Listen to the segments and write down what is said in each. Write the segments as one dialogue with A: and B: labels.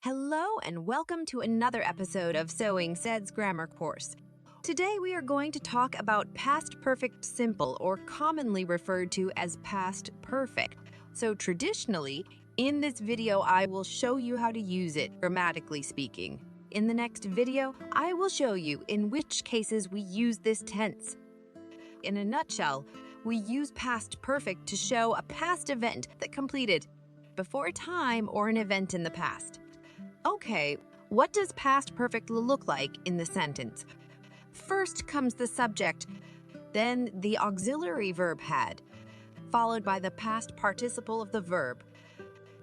A: Hello and welcome to another episode of Sowing Seedz grammar course. Today we are going to talk about past perfect simple, or commonly referred to as past perfect. So traditionally, in this video I will show you how to use it, grammatically speaking. In the next video, I will show you in which cases we use this tense. In a nutshell, we use past perfect to show a past event that completed before a time or an event in the past. Okay, what does past perfect look like in the sentence? First comes the subject, then the auxiliary verb had, followed by the past participle of the verb.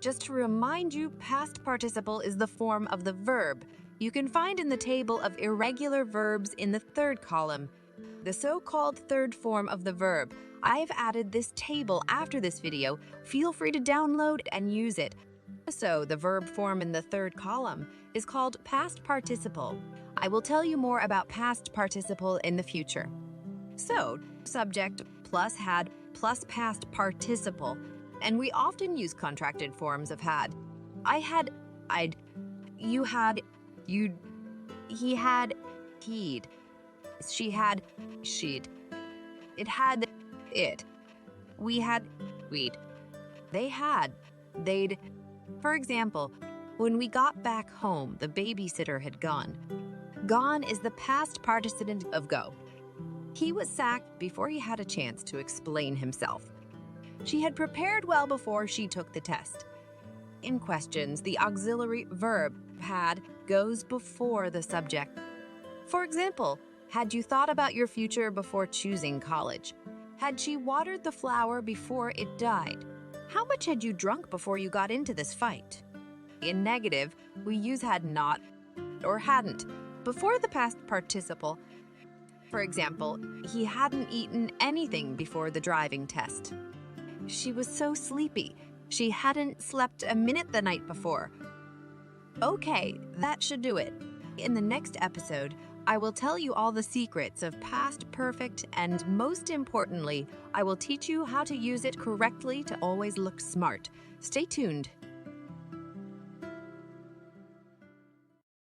A: Just to remind you, past participle is the form of the verb you can find in the table of irregular verbs in the third column, the so-called third form of the verb. I've added this table after this video. Feel free to download and use it. So, the verb form in the third column is called past participle. I will tell you more about past participle in the future. So, subject plus had plus past participle, and we often use contracted forms of had. I had, I'd, you had, you'd, he had, he'd, she had, she'd, it had, it, we had, we'd, they had, they'd. For example, when we got back home, the babysitter had gone. Gone is the past participle of go. He was sacked before he had a chance to explain himself. She had prepared well before she took the test. In questions, the auxiliary verb had goes before the subject. For example, had you thought about your future before choosing college? Had she watered the flower before it died? How much had you drunk before you got into this fight? In negative, we use had not or hadn't before the past participle. For example, he hadn't eaten anything before the driving test. She was so sleepy, she hadn't slept a minute the night before. Okay, that should do it. In the next episode, I will tell you all the secrets of past perfect, and most importantly, I will teach you how to use it correctly to always look smart. Stay tuned.